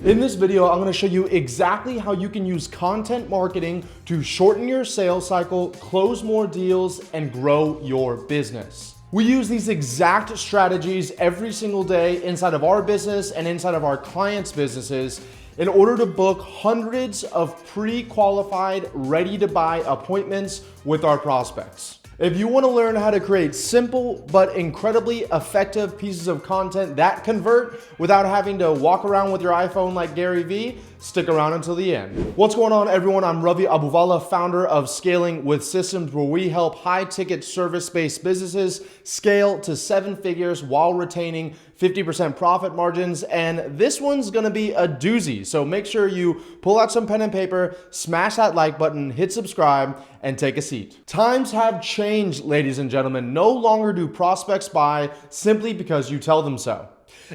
In this video, I'm going to show you exactly how you can use content marketing to shorten your sales cycle, close more deals, and grow your business. We use these exact strategies every single day inside of our business and inside of our clients' businesses in order to book hundreds of pre-qualified, ready-to-buy appointments with our prospects. If you want to learn how to create simple but incredibly effective pieces of content that convert without having to walk around with your iPhone like Gary Vee, stick around until the end. What's going on, everyone? I'm Ravi Abuvala, founder of Scaling with Systems, where we help high-ticket service-based businesses scale to 7 figures while retaining 50% profit margins. And this one's gonna be a doozy. So make sure you pull out some pen and paper, smash that like button, hit subscribe, and take a seat. Times have changed, ladies and gentlemen. No longer do prospects buy simply because you tell them so.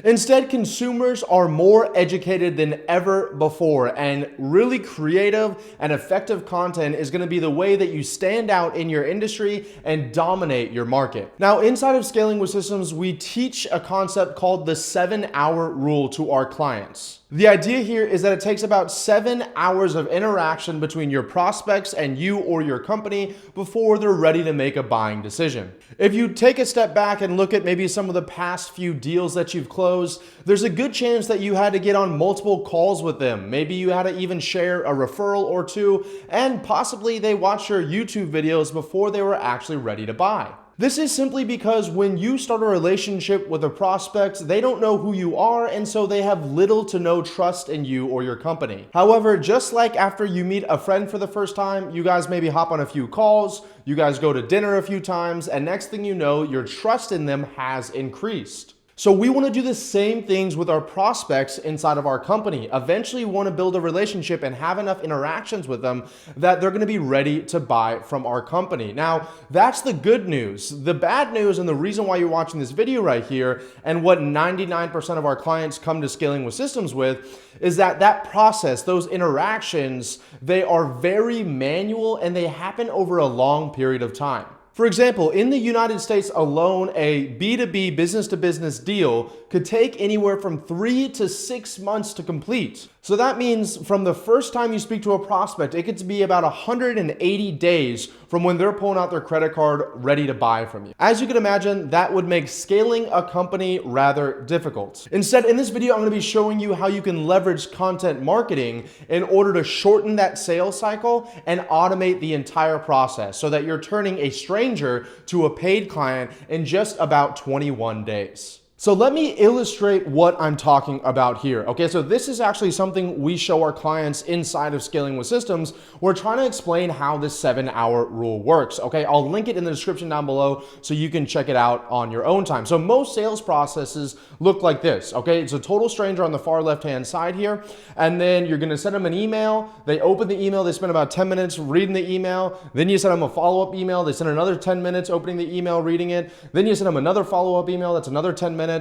Instead, consumers are more educated than ever before, and really creative and effective content is going to be the way that you stand out in your industry and dominate your market. Now, inside of Scaling with Systems, we teach a concept called the 7-hour rule to our clients. The idea here is that it takes about 7 hours of interaction between your prospects and you or your company before they're ready to make a buying decision. If you take a step back and look at maybe some of the past few deals that you've closed, there's a good chance that you had to get on multiple calls with them. Maybe you had to even share a referral or two, and possibly they watched your YouTube videos before they were actually ready to buy. This is simply because when you start a relationship with a prospect, they don't know who you are, and so they have little to no trust in you or your company. However, just like after you meet a friend for the first time, you guys maybe hop on a few calls, you guys go to dinner a few times, and next thing you know, your trust in them has increased. So we want to do the same things with our prospects inside of our company. Eventually, we want to build a relationship and have enough interactions with them that they're going to be ready to buy from our company. Now, that's the good news. The bad news, and the reason why you're watching this video right here, and what 99% of our clients come to Scaling with Systems with, is that process, those interactions, they are very manual and they happen over a long period of time. For example, in the United States alone, a B2B business-to-business deal could take anywhere from 3 to 6 months to complete. So that means from the first time you speak to a prospect, it could be about 180 days from when they're pulling out their credit card ready to buy from you. As you can imagine, that would make scaling a company rather difficult. Instead, in this video, I'm going to be showing you how you can leverage content marketing in order to shorten that sales cycle and automate the entire process so that you're turning a stranger to a paid client in just about 21 days. So let me illustrate what I'm talking about here. Okay, so this is actually something we show our clients inside of Scaling with Systems. We're trying to explain how this 7-hour rule works. Okay, I'll link it in the description down below so you can check it out on your own time. So most sales processes look like this. Okay, it's a total stranger on the far left-hand side here, and then you're gonna send them an email. They open the email, they spend about 10 minutes reading the email. Then you send them a follow-up email. They spend another 10 minutes opening the email, reading it. Then you send them another follow-up email. That's another 10 minutes.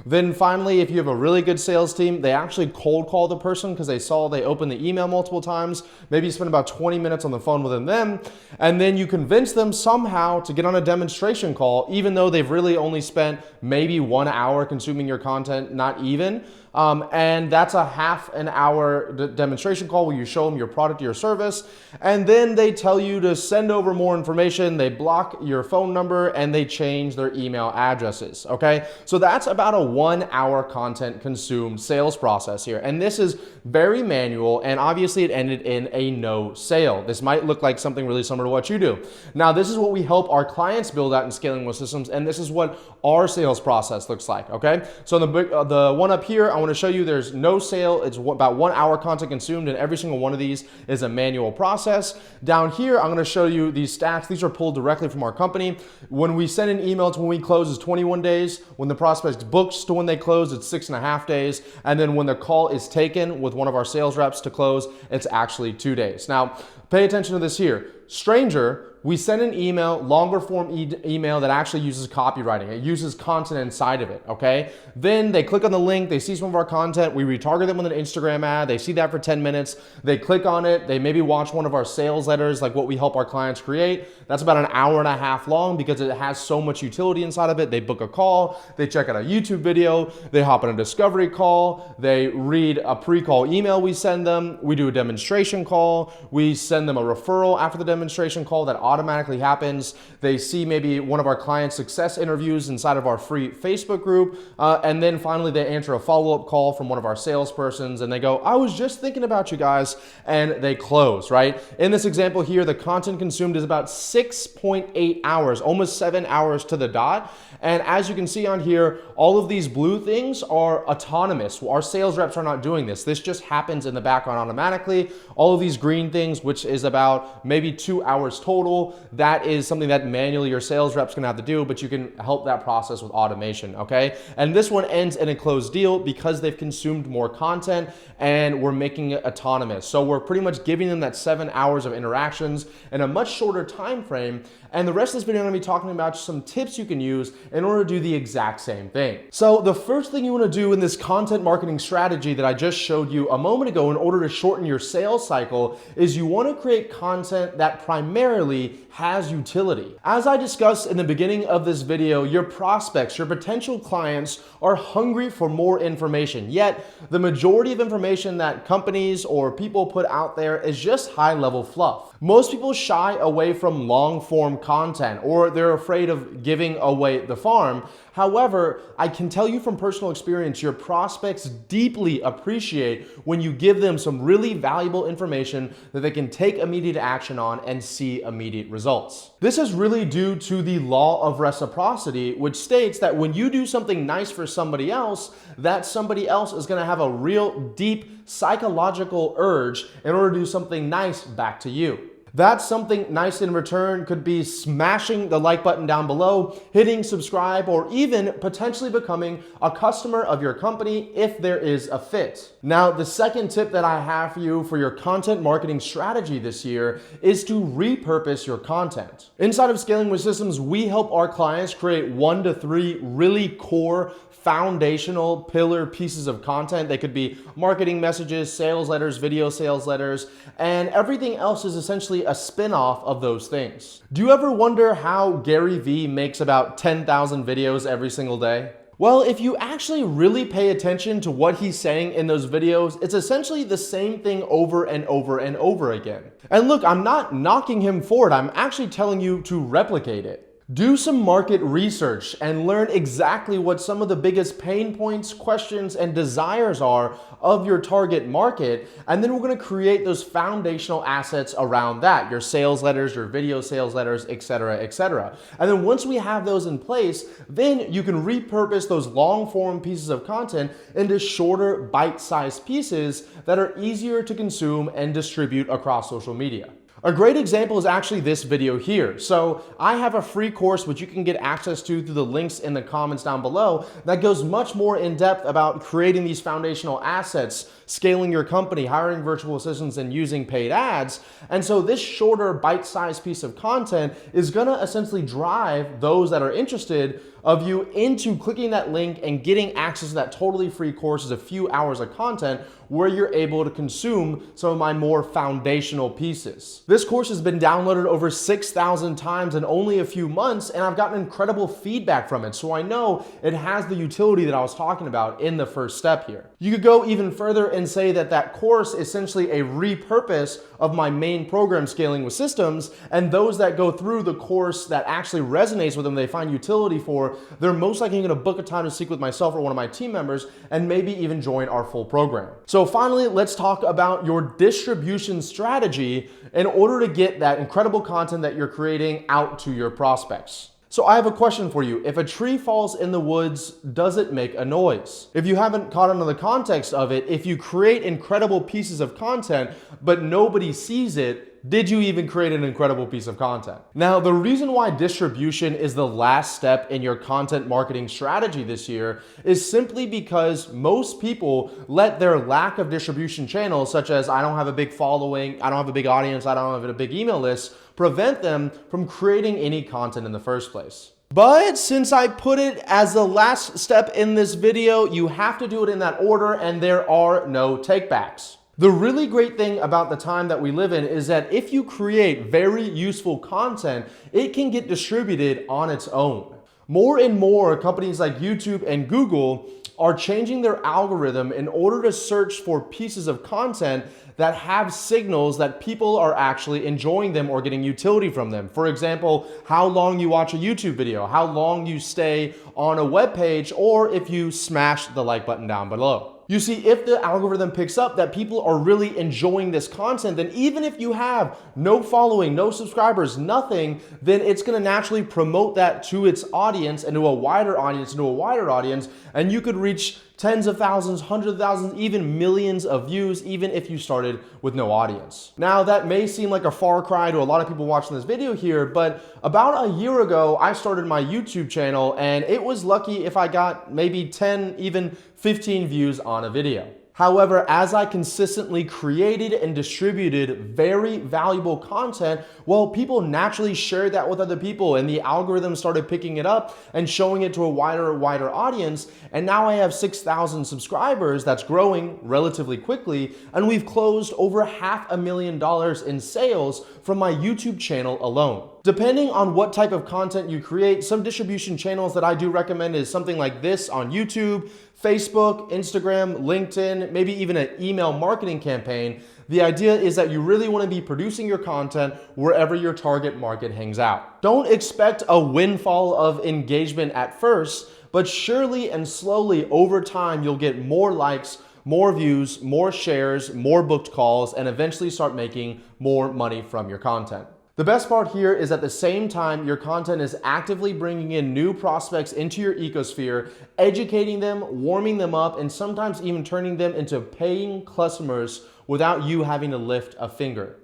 Then finally, if you have a really good sales team, they actually cold call the person because they opened the email multiple times. Maybe you spend about 20 minutes on the phone with them, and then you convince them somehow to get on a demonstration call, even though they've really only spent maybe 1 hour consuming your content, not even. And that's a half an hour demonstration call where you show them your product or your service, and then they tell you to send over more information. They block your phone number and they change their email addresses. Okay, so that's about a 1 hour content consumed sales process here, and this is very manual, and obviously it ended in a no sale. This might look like something really similar to what you do. Now, this is what we help our clients build out in Scaling with Systems, and this is what our sales process looks like. Okay, so the one up here, I want to show you there's no sale. It's about 1 hour content consumed, and every single one of these is a manual process. Down here, I'm going to show you these stats. These are pulled directly from our company. When we send an email to when we close is 21 days. When the prospect books to when they close, it's 6.5 days. And then when the call is taken with one of our sales reps to close, it's actually 2 days. Now, pay attention to this here. Stranger we send an email, longer form email that actually uses copywriting. It uses content inside of it, okay? Then they click on the link, they see some of our content, we retarget them with an Instagram ad, they see that for 10 minutes, they click on it, they maybe watch one of our sales letters, like what we help our clients create. That's about an hour and a half long because it has so much utility inside of it. They book a call, they check out a YouTube video, they hop on a discovery call, they read a pre-call email we send them, we do a demonstration call, we send them a referral after the demonstration call that automatically happens. They see maybe one of our client success interviews inside of our free Facebook group, and then finally they answer a follow-up call from one of our salespersons and they go, I was just thinking about you guys, and they close, right? In this example here, the content consumed is about 6.8 hours, almost 7 hours to the dot. And as you can see on here, all of these blue things are autonomous. Our sales reps are not doing this. This just happens in the background automatically. All of these green things, which is about maybe 2 hours total, that is something that manually your sales reps can have to do, but you can help that process with automation, okay? And this one ends in a closed deal because they've consumed more content and we're making it autonomous. So we're pretty much giving them that 7 hours of interactions in a much shorter time frame. And the rest of this video, I'm gonna be talking about some tips you can use in order to do the exact same thing. So the first thing you wanna do in this content marketing strategy that I just showed you a moment ago in order to shorten your sales cycle is you wanna create content that primarily has utility. As I discussed in the beginning of this video, your prospects, your potential clients are hungry for more information, yet the majority of information that companies or people put out there is just high-level fluff. Most people shy away from long-form content or they're afraid of giving away the farm. However, I can tell you from personal experience, your prospects deeply appreciate when you give them some really valuable information that they can take immediate action on and see immediate results. This is really due to the law of reciprocity, which states that when you do something nice for somebody else, that somebody else is gonna have a real deep psychological urge in order to do something nice back to you. That something nice in return could be smashing the like button down below, hitting subscribe, or even potentially becoming a customer of your company if there is a fit. Now, the second tip that I have for you for your content marketing strategy this year is to repurpose your content. Inside of Scaling with Systems, we help our clients create 1 to 3 really core foundational pillar pieces of content. They could be marketing messages, sales letters, video sales letters, and everything else is essentially a spin-off of those things. Do you ever wonder how Gary Vee makes about 10,000 videos every single day? Well, if you actually really pay attention to what he's saying in those videos, it's essentially the same thing over and over and over again. And look, I'm not knocking him for it. I'm actually telling you to replicate it. Do some market research and learn exactly what some of the biggest pain points, questions, and desires are of your target market. And then we're going to create those foundational assets around that, your sales letters, your video sales letters, etc., etc. And then once we have those in place, then you can repurpose those long form pieces of content into shorter bite-sized pieces that are easier to consume and distribute across social media. A great example is actually this video here. So I have a free course which you can get access to through the links in the comments down below that goes much more in depth about creating these foundational assets, scaling your company, hiring virtual assistants, and using paid ads. And so this shorter bite-sized piece of content is gonna essentially drive those that are interested of you into clicking that link and getting access to that totally free course as a few hours of content where you're able to consume some of my more foundational pieces. This course has been downloaded over 6,000 times in only a few months, and I've gotten incredible feedback from it. So I know it has the utility that I was talking about in the first step here. You could go even further and say that that course is essentially a repurpose of my main program, Scaling with Systems, and those that go through the course that actually resonates with them, they find utility for, they're most likely gonna book a time to speak with myself or one of my team members and maybe even join our full program. So finally, let's talk about your distribution strategy in order to get that incredible content that you're creating out to your prospects. So I have a question for you. If a tree falls in the woods, does it make a noise? If you haven't caught on to the context of it, if you create incredible pieces of content, but nobody sees it, did you even create an incredible piece of content? Now, the reason why distribution is the last step in your content marketing strategy this year is simply because most people let their lack of distribution channels, such as I don't have a big following, I don't have a big audience, I don't have a big email list, prevent them from creating any content in the first place. But since I put it as the last step in this video, you have to do it in that order and there are no takebacks. The really great thing about the time that we live in is that if you create very useful content, it can get distributed on its own. More and more companies like YouTube and Google are changing their algorithm in order to search for pieces of content that have signals that people are actually enjoying them or getting utility from them. For example, how long you watch a YouTube video, how long you stay on a web page, or if you smash the like button down below. You see, if the algorithm picks up that people are really enjoying this content, then even if you have no following, no subscribers, nothing, then it's gonna naturally promote that to its audience and to a wider audience, and you could reach tens of thousands, hundreds of thousands, even millions of views, even if you started with no audience. Now, that may seem like a far cry to a lot of people watching this video here, but about a year ago, I started my YouTube channel, and it was lucky if I got maybe 10, even 15 views on a video. However, as I consistently created and distributed very valuable content, well, people naturally shared that with other people and the algorithm started picking it up and showing it to a wider audience. And now I have 6,000 subscribers that's growing relatively quickly. And we've closed over $500,000 in sales from my YouTube channel alone. Depending on what type of content you create, some distribution channels that I do recommend is something like this on YouTube, Facebook, Instagram, LinkedIn, maybe even an email marketing campaign. The idea is that you really want to be producing your content wherever your target market hangs out. Don't expect a windfall of engagement at first, but surely and slowly over time, you'll get more likes, more views, more shares, more booked calls, and eventually start making more money from your content. The best part here is at the same time, your content is actively bringing in new prospects into your ecosphere, educating them, warming them up, and sometimes even turning them into paying customers without you having to lift a finger.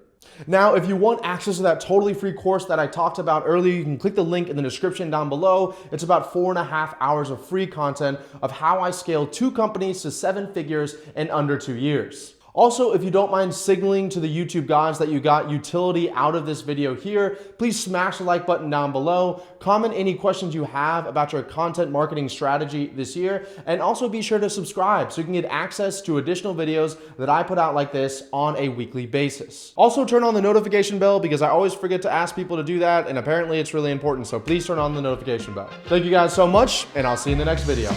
Now, if you want access to that totally free course that I talked about earlier, you can click the link in the description down below. It's about 4.5 hours of free content of how I scaled 2 companies to 7 figures in under 2 years. Also, if you don't mind signaling to the YouTube gods that you got utility out of this video here, please smash the like button down below, comment any questions you have about your content marketing strategy this year, and also be sure to subscribe so you can get access to additional videos that I put out like this on a weekly basis. Also, turn on the notification bell because I always forget to ask people to do that, and apparently it's really important, so please turn on the notification bell. Thank you guys so much, and I'll see you in the next video.